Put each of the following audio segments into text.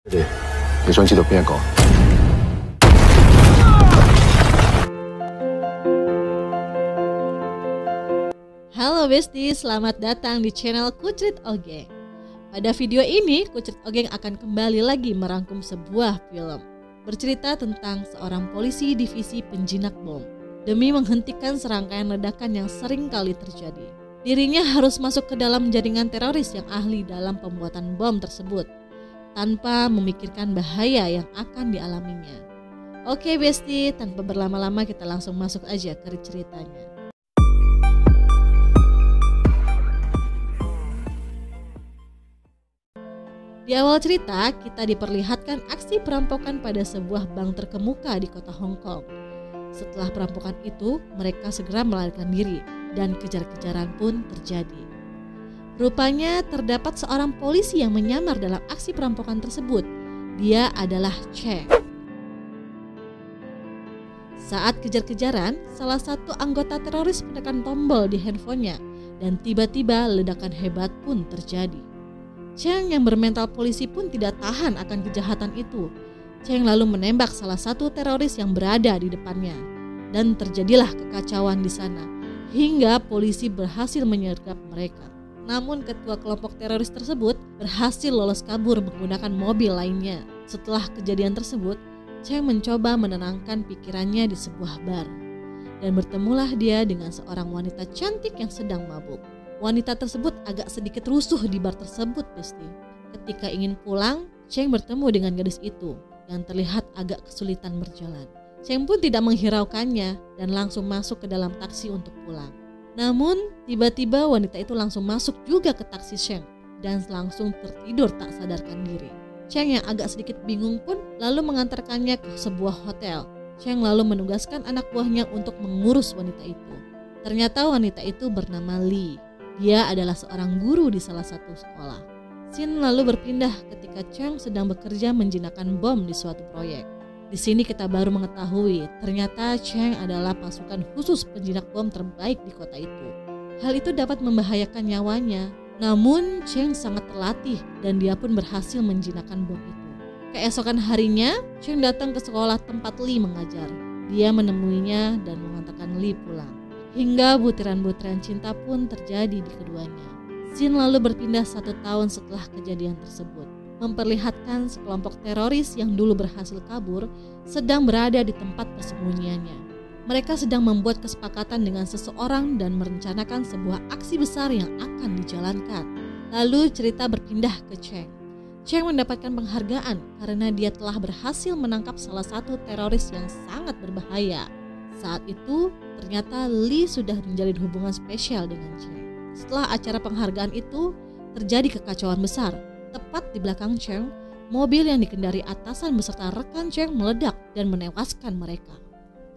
对，你生气都变高。 Halo Besti, selamat datang di channel Kucrit Ogeng. Pada video ini, Kucrit Ogeng akan kembali lagi merangkum sebuah film bercerita tentang seorang polisi divisi penjinak bom. Demi menghentikan serangkaian ledakan yang sering kali terjadi, dirinya harus masuk ke dalam jaringan teroris yang ahli dalam pembuatan bom tersebut tanpa memikirkan bahaya yang akan dialaminya. Oke Besti, tanpa berlama-lama kita langsung masuk aja ke ceritanya. Di awal cerita, kita diperlihatkan aksi perampokan pada sebuah bank terkemuka di kota Hong Kong. Setelah perampokan itu, mereka segera melarikan diri dan kejar-kejaran pun terjadi. Rupanya terdapat seorang polisi yang menyamar dalam aksi perampokan tersebut. Dia adalah Cheng. Saat kejar-kejaran, salah satu anggota teroris menekan tombol di handphonenya dan tiba-tiba ledakan hebat pun terjadi. Cheng yang bermental polisi pun tidak tahan akan kejahatan itu. Cheng lalu menembak salah satu teroris yang berada di depannya. Dan terjadilah kekacauan di sana, hingga polisi berhasil menyergap mereka. Namun ketua kelompok teroris tersebut berhasil lolos kabur menggunakan mobil lainnya. Setelah kejadian tersebut, Cheng mencoba menenangkan pikirannya di sebuah bar. Dan bertemulah dia dengan seorang wanita cantik yang sedang mabuk. Wanita tersebut agak sedikit rusuh di bar tersebut, Besti. Ketika ingin pulang, Cheng bertemu dengan gadis itu yang terlihat agak kesulitan berjalan. Cheng pun tidak menghiraukannya dan langsung masuk ke dalam taksi untuk pulang. Namun, tiba-tiba wanita itu langsung masuk juga ke taksi Cheng dan langsung tertidur tak sadarkan diri. Cheng yang agak sedikit bingung pun lalu mengantarkannya ke sebuah hotel. Cheng lalu menugaskan anak buahnya untuk mengurus wanita itu. Ternyata wanita itu bernama Lee. Dia adalah seorang guru di salah satu sekolah. Scene lalu berpindah ketika Cheng sedang bekerja menjinakkan bom di suatu proyek. Di sini kita baru mengetahui ternyata Cheng adalah pasukan khusus penjinak bom terbaik di kota itu. Hal itu dapat membahayakan nyawanya. Namun Cheng sangat terlatih dan dia pun berhasil menjinakkan bom itu. Keesokan harinya, Cheng datang ke sekolah tempat Lee mengajar. Dia menemuinya dan mengantarkan Lee pulang. Hingga butiran-butiran cinta pun terjadi di keduanya. Scene lalu berpindah 1 tahun setelah kejadian tersebut, memperlihatkan sekelompok teroris yang dulu berhasil kabur sedang berada di tempat persembunyiannya. Mereka sedang membuat kesepakatan dengan seseorang dan merencanakan sebuah aksi besar yang akan dijalankan. Lalu cerita berpindah ke Cheng. Cheng mendapatkan penghargaan karena dia telah berhasil menangkap salah satu teroris yang sangat berbahaya. Saat itu, ternyata Lee sudah menjalin hubungan spesial dengan Cheng. Setelah acara penghargaan itu, terjadi kekacauan besar. Tepat di belakang Cheng, mobil yang dikendari atasan beserta rekan Cheng meledak dan menewaskan mereka.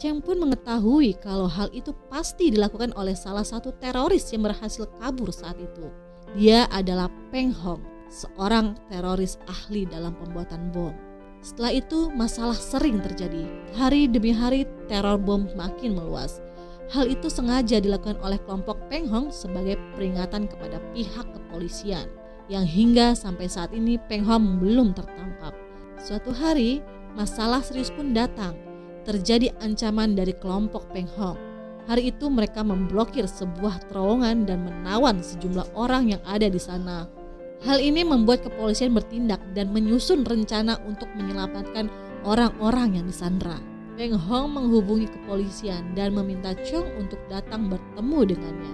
Cheng pun mengetahui kalau hal itu pasti dilakukan oleh salah satu teroris yang berhasil kabur saat itu. Dia adalah Peng Hong, seorang teroris ahli dalam pembuatan bom. Setelah itu masalah sering terjadi. Hari demi hari teror bom makin meluas. Hal itu sengaja dilakukan oleh kelompok Peng Hong sebagai peringatan kepada pihak kepolisian, yang hingga sampai saat ini Peng Hong belum tertangkap. Suatu hari masalah serius pun datang. Terjadi ancaman dari kelompok Peng Hong. Hari itu mereka memblokir sebuah terowongan dan menawan sejumlah orang yang ada di sana. Hal ini membuat kepolisian bertindak dan menyusun rencana untuk menyelamatkan orang-orang yang disandra. Peng Hong menghubungi kepolisian dan meminta Cheng untuk datang bertemu dengannya.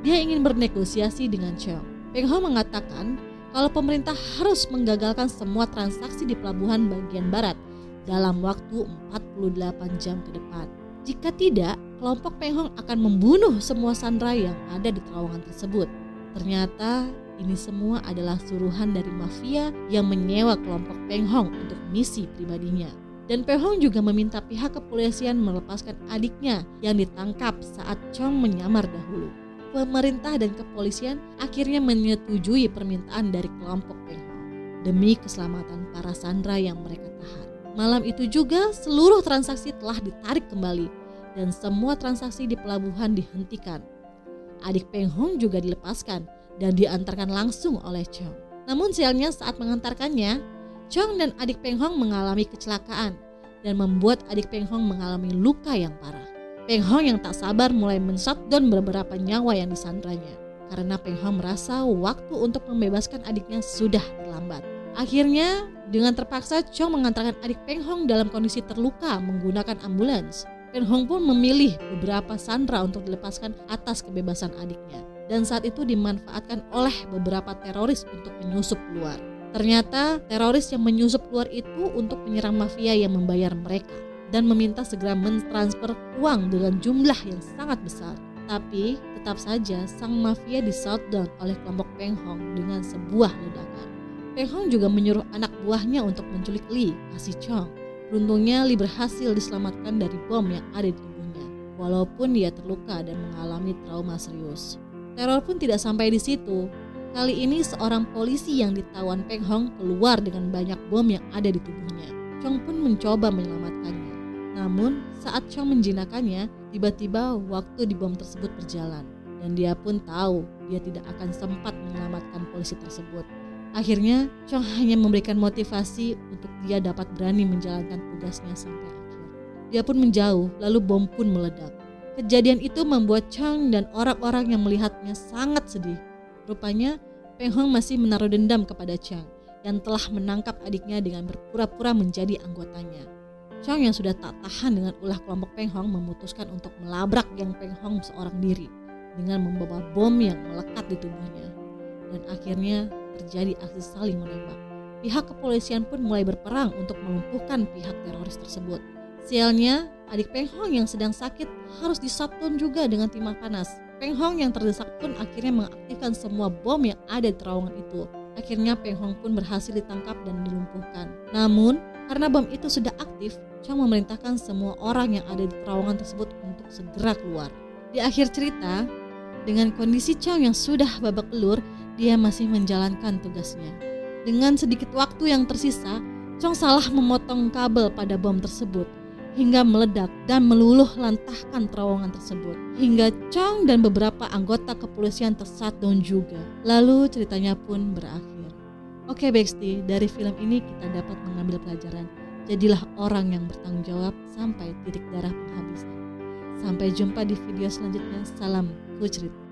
Dia ingin bernegosiasi dengan Cheng. Peng Hong mengatakan kalau pemerintah harus menggagalkan semua transaksi di pelabuhan bagian barat dalam waktu 48 jam ke depan. Jika tidak, kelompok Peng Hong akan membunuh semua sandera yang ada di terowongan tersebut. Ternyata ini semua adalah suruhan dari mafia yang menyewa kelompok Peng Hong untuk misi pribadinya. Dan Peng Hong juga meminta pihak kepolisian melepaskan adiknya yang ditangkap saat Cheng menyamar dahulu. Pemerintah dan kepolisian akhirnya menyetujui permintaan dari kelompok Peng Hong demi keselamatan para sandera yang mereka tahan. Malam itu juga seluruh transaksi telah ditarik kembali dan semua transaksi di pelabuhan dihentikan. Adik Peng Hong juga dilepaskan dan diantarkan langsung oleh Cheng. Namun sialnya saat mengantarkannya, Chong dan adik Peng Hong mengalami kecelakaan dan membuat adik Peng Hong mengalami luka yang parah. Peng Hong yang tak sabar mulai men-shutdown beberapa nyawa yang disandranya karena Peng Hong merasa waktu untuk membebaskan adiknya sudah terlambat. Akhirnya, dengan terpaksa Chong mengantarkan adik Peng Hong dalam kondisi terluka menggunakan ambulans. Peng Hong pun memilih beberapa sandera untuk dilepaskan atas kebebasan adiknya. Dan saat itu dimanfaatkan oleh beberapa teroris untuk menyusup keluar. Ternyata teroris yang menyusup keluar itu untuk menyerang mafia yang membayar mereka dan meminta segera mentransfer uang dengan jumlah yang sangat besar. Tapi tetap saja sang mafia di-shutdown oleh kelompok Peng Hong dengan sebuah ledakan. Peng Hong juga menyuruh anak buahnya untuk menculik Lee, kasih Chong. Beruntungnya Lee berhasil diselamatkan dari bom yang ada di tubuhnya, walaupun dia terluka dan mengalami trauma serius. Teror pun tidak sampai di situ. Kali ini seorang polisi yang ditawan Peng Hong keluar dengan banyak bom yang ada di tubuhnya. Chong pun mencoba menyelamatkannya. Namun saat Chong menjinakkannya, tiba-tiba waktu di bom tersebut berjalan. Dan dia pun tahu dia tidak akan sempat menyelamatkan polisi tersebut. Akhirnya Chong hanya memberikan motivasi untuk dia dapat berani menjalankan tugasnya sampai akhir. Dia pun menjauh, lalu bom pun meledak. Kejadian itu membuat Chong dan orang-orang yang melihatnya sangat sedih. Rupanya Peng Hong masih menaruh dendam kepada Chong yang telah menangkap adiknya dengan berpura-pura menjadi anggotanya. Chong yang sudah tak tahan dengan ulah kelompok Peng Hong memutuskan untuk melabrak geng Peng Hong seorang diri dengan membawa bom yang melekat di tubuhnya. Dan akhirnya terjadi aksi saling menembak. Pihak kepolisian pun mulai berperang untuk melumpuhkan pihak teroris tersebut. Sialnya, adik Peng Hong yang sedang sakit harus di-shutdown juga dengan timah panas. Peng Hong yang terdesak pun akhirnya mengaktifkan semua bom yang ada di terowongan itu. Akhirnya Peng Hong pun berhasil ditangkap dan dilumpuhkan. Namun, karena bom itu sudah aktif, Chong memerintahkan semua orang yang ada di terowongan tersebut untuk segera keluar. Di akhir cerita, dengan kondisi Chong yang sudah babak belur, dia masih menjalankan tugasnya. Dengan sedikit waktu yang tersisa, Chong salah memotong kabel pada bom tersebut hingga meledak dan meluluh lantahkan terowongan tersebut. Hingga Chong dan beberapa anggota kepolisian ter-shutdown juga. Lalu ceritanya pun berakhir. Oke Beksti, dari film ini kita dapat mengambil pelajaran. Jadilah orang yang bertanggung jawab sampai titik darah penghabisan. Sampai jumpa di video selanjutnya. Salam Kucrit.